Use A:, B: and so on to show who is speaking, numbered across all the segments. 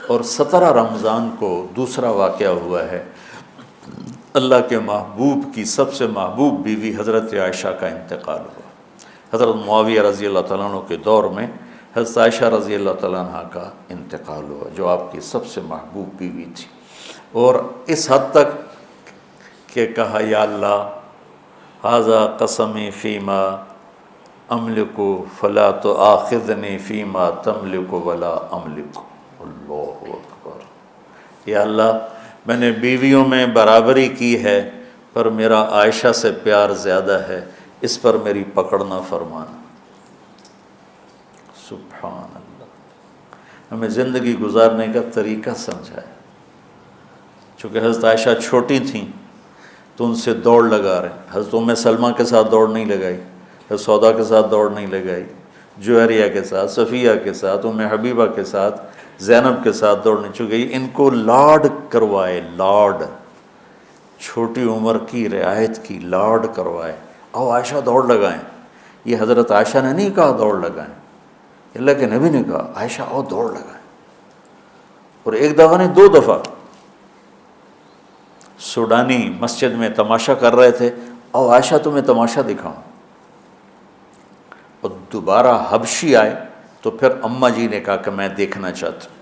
A: اور 17 رمضان کو دوسرا واقعہ ہوا ہے، اللہ کے محبوب کی سب سے محبوب بیوی حضرت عائشہ کا انتقال ہوا۔ حضرت معاویہ رضی اللہ تعالیٰ عنہ کے دور میں حضرت عائشہ رضی اللہ تعالیٰ عنہ کا انتقال ہوا، جو آپ کی سب سے محبوب بیوی تھی، اور اس حد تک کہ کہا یا اللہ ھذا قسمی فیما املک فلا تؤاخذنی فیما تملک ولا املک۔ اللہ اکبر۔ یا اللہ میں نے بیویوں میں برابری کی ہے، پر میرا عائشہ سے پیار زیادہ ہے، اس پر میری پکڑ نہ فرمانا۔ سبحان اللہ۔ ہمیں زندگی گزارنے کا طریقہ سمجھائے۔ چونکہ حضرت عائشہ چھوٹی تھیں تو ان سے دوڑ لگا رہے ہیں۔ حضرت ام سلمہ کے ساتھ دوڑ نہیں لگائی، حضرت سودا کے ساتھ دوڑ نہیں لگائی، جویریہ کے ساتھ، صفیہ کے ساتھ، ام حبیبہ کے ساتھ، زینب کے ساتھ دوڑ نہیں چکی۔ ان کو لاڈ کروائے، لاڈ، چھوٹی عمر کی رعایت کی، لاڈ کروائے۔ او عائشہ دوڑ لگائیں۔ یہ حضرت عائشہ نے نہیں کہا دوڑ لگائیں، اللہ کے نبی نے کہا عائشہ او دوڑ لگائیں۔ اور ایک دفعہ نہیں، 2 دفعہ سوڈانی مسجد میں تماشا کر رہے تھے، او عائشہ تمہیں تماشا دکھاؤں۔ اور دوبارہ حبشی آئے تو پھر اماں جی نے کہا کہ میں دیکھنا چاہتا ہوں۔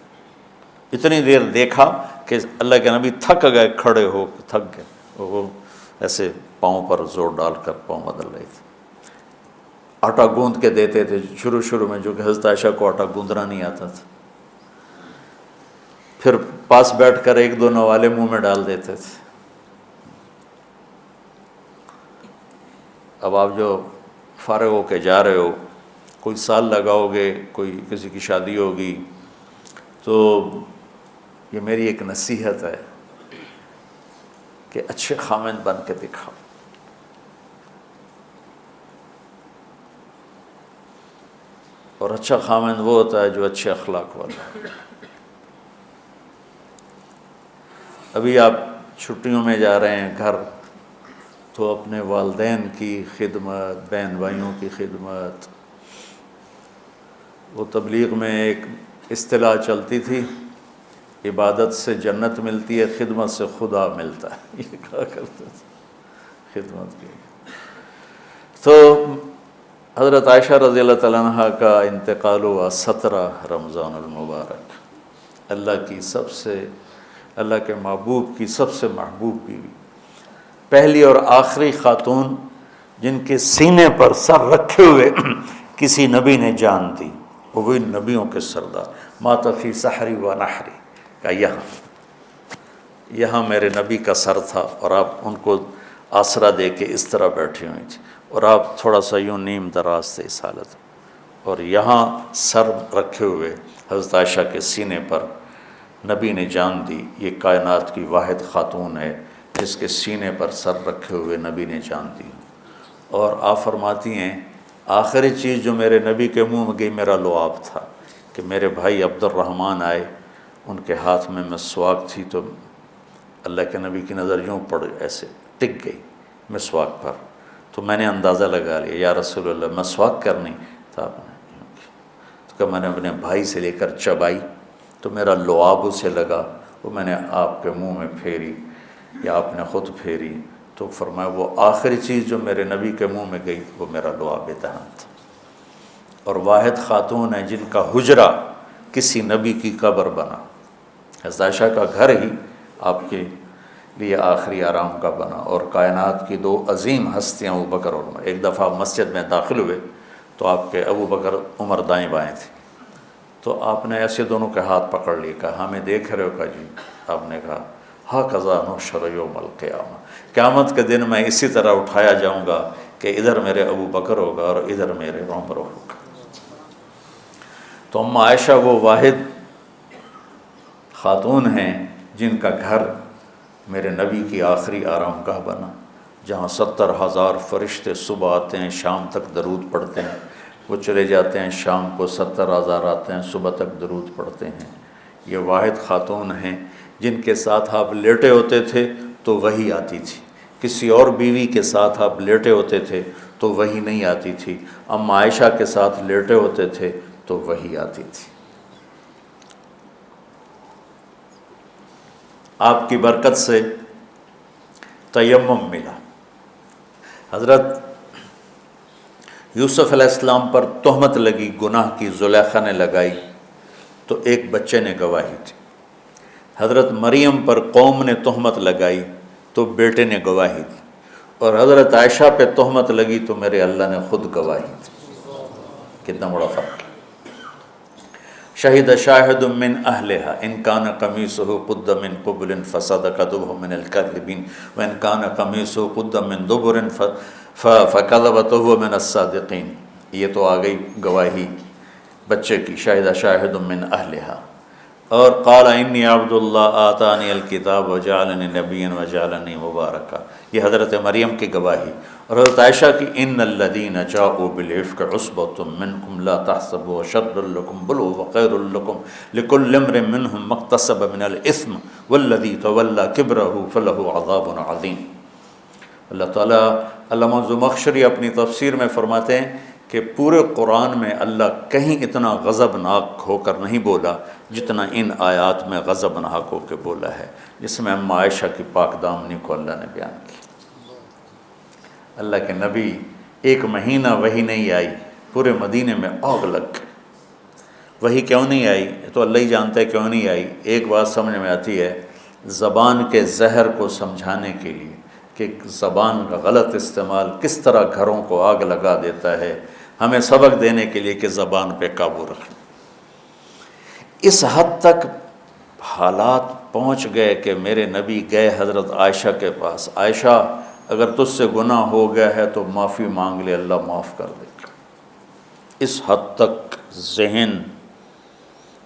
A: اتنی دیر دیکھا کہ اللہ کے نبی تھک گئے، کھڑے ہو تھک گئے، وہ ایسے پاؤں پر زور ڈال کر پاؤں بدل رہے تھے۔ آٹا گوندھ کے دیتے تھے شروع میں، جو کہ حضرت عائشہ کو آٹا گوندنا نہیں آتا تھا، پھر پاس بیٹھ کر 1-2 نوالے منہ میں ڈال دیتے تھے۔ اب آپ جو فارغ ہو کے جا رہے ہو، کوئی سال لگاؤ گے، کوئی کسی کی شادی ہوگی، تو یہ میری ایک نصیحت ہے کہ اچھے خامند بن کے دکھاؤ۔ اور اچھا خامند وہ ہوتا ہے جو اچھے اخلاق والا ہے۔ ابھی آپ چھٹیوں میں جا رہے ہیں گھر، تو اپنے والدین کی خدمت، بہن بھائیوں کی خدمت۔ وہ تبلیغ میں ایک اصطلاح چلتی تھی، عبادت سے جنت ملتی ہے، خدمت سے خدا ملتا ہے، یہ کہا کرتے تھے خدمت کی۔ تو حضرت عائشہ رضی اللہ تعالیٰ عنہ کا انتقال ہوا 17 رمضان المبارک۔ اللہ کے محبوب کی سب سے محبوب بیوی، پہلی اور آخری خاتون جن کے سینے پر سر رکھے ہوئے کسی نبی نے جان دی، وہ وہی نبیوں کے سردار۔ مات فی سحری و نحری، کا یہاں میرے نبی کا سر تھا، اور آپ ان کو آسرا دے کے اس طرح بیٹھی ہوئی تھی، اور آپ تھوڑا سا یوں نیم دراز تھے اس حالت، اور یہاں سر رکھے ہوئے حضرت عائشہ کے سینے پر نبی نے جان دی، یہ کائنات کی واحد خاتون ہے جس کے سینے پر سر رکھے ہوئے نبی نے جان دی۔ اور آپ فرماتی ہیں آخری چیز جو میرے نبی کے منہ میں گئی میرا لعاب تھا، کہ میرے بھائی عبد الرحمن آئے، ان کے ہاتھ میں مسواک تھی، تو اللہ کے نبی کی نظر یوں پڑ ایسے ٹک گئی مسواک پر، تو میں نے اندازہ لگا لیا یا رسول اللہ مسواک کرنی تھا آپ نے، تو کہ میں نے اپنے بھائی سے لے کر چبائی تو میرا لعاب اسے لگا، وہ میں نے آپ کے منہ میں پھیری یا آپ نے خود پھیری، تو فرمایا وہ آخری چیز جو میرے نبی کے منہ میں گئی وہ میرا لعاب دہن تھا۔ اور واحد خاتون ہے جن کا حجرہ کسی نبی کی قبر بنا، حضرت عائشہ کا گھر ہی آپ کے لیے آخری آرام کا بنا۔ اور کائنات کی 2 عظیم ہستیاں ابو بکر اور عمر، ایک دفعہ مسجد میں داخل ہوئے تو آپ کے ابو بکر عمر دائیں بائیں تھے، تو آپ نے ایسے دونوں کے ہاتھ پکڑ لیے، کہا ہمیں دیکھ رہے ہو؟ کہا جی۔ آپ نے کہا ھذا نحشر یوم القیامہ، قیامت کے دن میں اسی طرح اٹھایا جاؤں گا کہ ادھر میرے ابو بکر ہوگا اور ادھر میرے عمر ہوگا۔ تو ام عائشہ وہ واحد خاتون ہیں جن کا گھر میرے نبی کی آخری آرام گاہ بنا، جہاں 70,000 فرشتے صبح آتے ہیں، شام تک درود پڑھتے ہیں، وہ چلے جاتے ہیں، شام کو 70,000 آتے ہیں، صبح تک درود پڑھتے ہیں۔ یہ واحد خاتون ہیں جن کے ساتھ آپ لیٹے ہوتے تھے تو وحی آتی تھی، کسی اور بیوی کے ساتھ آپ لیٹے ہوتے تھے تو وحی نہیں آتی تھی، ام عائشہ کے ساتھ لیٹے ہوتے تھے تو وحی آتی تھی۔ آپ کی برکت سے تیمم ملا۔ حضرت یوسف علیہ السلام پر تہمت لگی، گناہ کی، زلیخا نے لگائی تو ایک بچے نے گواہی دی۔ حضرت مریم پر قوم نے تہمت لگائی تو بیٹے نے گواہی دی، اور حضرت عائشہ پہ تہمت لگی تو میرے اللہ نے خود گواہی دی۔ کتنا بڑا فرق ہے۔ شہد شاہد من اہلہا ان کان قمیصہ قد من قبل فصدقت وهو من الکاذبین وان کان قمیصہ قد من دبر فکذبت وهو من الصادقین۔ یہ تو آ گئی گواہی بچے کی، شہد شاہد من اہلہا۔ اور قال انی عبد اللہ آتانی الکتاب وجعلنی نبیا وجعلنی مبارکا، یہ حضرت مریم کی گواہی۔ اور حضرت عائشہ کی ان الذین جاؤوا بالعفک عصبۃ منکم لا تحسبوا شر لکم بل هو خیر لکم لکل امرئ منہم ما اکتسب من الاثم والذی تولی کبرہ فلہ عذاب عظیم۔ اللہ تعالیٰ، علامہ زمخشری اپنی تفسیر میں فرماتے ہیں کہ پورے قرآن میں اللہ کہیں اتنا غضبناک ہو کر نہیں بولا جتنا ان آیات میں غضبناک ہو کے بولا ہے، جس میں اما عائشہ کی پاک دامنی کو اللہ نے بیان کی۔ اللہ کے نبی ایک مہینہ وحی نہیں آئی، پورے مدینے میں آگ لگ گئی۔ وحی کیوں نہیں آئی تو اللہ ہی جانتا ہے کیوں نہیں آئی۔ ایک بات سمجھ میں آتی ہے، زبان کے زہر کو سمجھانے کے لیے کہ زبان کا غلط استعمال کس طرح گھروں کو آگ لگا دیتا ہے، ہمیں سبق دینے کے لیے کہ زبان پہ قابو رکھیں۔ اس حد تک حالات پہنچ گئے کہ میرے نبی گئے حضرت عائشہ کے پاس، عائشہ اگر تجھ سے گناہ ہو گیا ہے تو معافی مانگ لے، اللہ معاف کر دے گا۔ اس حد تک ذہن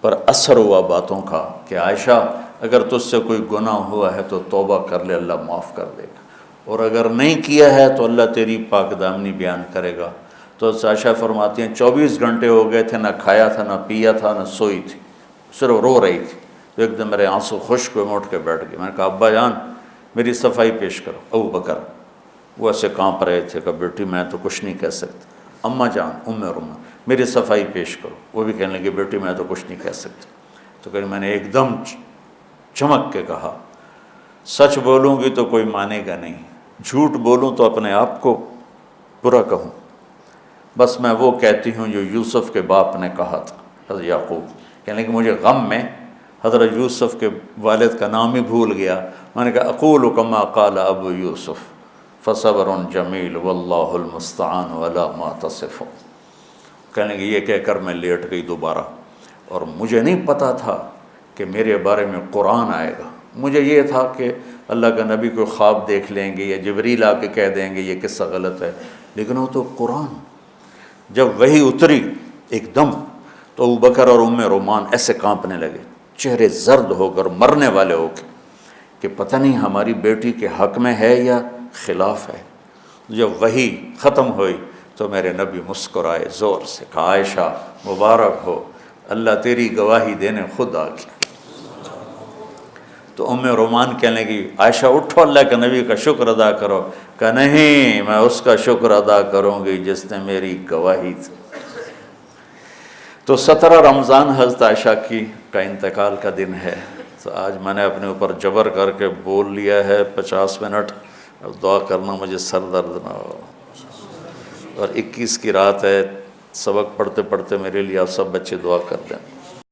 A: پر اثر ہوا باتوں کا کہ عائشہ اگر تجھ سے کوئی گناہ ہوا ہے تو توبہ کر لے، اللہ معاف کر دے گا، اور اگر نہیں کیا ہے تو اللہ تیری پاک دامنی بیان کرے گا۔ تو عائشہ فرماتی ہیں 24 گھنٹے ہو گئے تھے، نہ کھایا تھا، نہ پیا تھا، نہ سوئی تھی، صرف رو رہی تھی۔ تو ایک دم میرے آنسو خشک ہوئے، میں اٹھ کے بیٹھ گئی۔ میں نے کہا ابا جان میری صفائی پیش کرو۔ ابو بکر وہ ایسے کانپ رہے تھے کہ بیٹی میں تو کچھ نہیں کہہ سکتا۔ اماں جان ام رما میری صفائی پیش کرو۔ وہ بھی کہنے لگے بیٹی میں تو کچھ نہیں کہہ سکتا۔ تو کہ میں نے ایک دم چمک کے کہا سچ بولوں گی تو کوئی مانے گا نہیں، جھوٹ بولوں تو اپنے آپ کو برا کہوں، بس میں وہ کہتی ہوں جو یوسف کے باپ نے کہا تھا، حضرت یعقوب۔ کہنے کہ مجھے غم میں حضرت یوسف کے والد کا نام ہی بھول گیا۔ میں نے کہا اقول کما قال ابو یوسف فصبر جمیل واللہ المستعان علی ما تصفون۔ کہنے کہ یہ کہہ کر میں لیٹ گئی دوبارہ، اور مجھے نہیں پتا تھا کہ میرے بارے میں قرآن آئے گا۔ مجھے یہ تھا کہ اللہ کا نبی کو خواب دیکھ لیں گے یا جبریل آ کے کہہ دیں گے یہ قصہ غلط ہے، لیکن وہ تو قرآن۔ جب وہی اتری ایک دم تو ابوبکر اور ام رومان ایسے کانپنے لگے، چہرے زرد ہو کر مرنے والے ہو کے کہ پتہ نہیں ہماری بیٹی کے حق میں ہے یا خلاف ہے۔ جب وہی ختم ہوئی تو میرے نبی مسکرائے زور سے، کہا عائشہ مبارک ہو، اللہ تیری گواہی دینے خود آ گیا۔ تو ام رومان کہنے لگی عائشہ اٹھو اللہ کے نبی کا شکر ادا کرو۔ کہ نہیں، میں اس کا شکر ادا کروں گی جس نے میری گواہی دی۔ تو 17 رمضان حضرت عائشہ کا انتقال کا دن ہے۔ تو آج میں نے اپنے اوپر جبر کر کے بول لیا ہے 50 منٹ، اب دعا کرنا مجھے سر درد نہ ہو۔ اور 21 کی رات ہے، سبق پڑھتے پڑھتے میرے لیے آپ سب بچے دعا کر دیں۔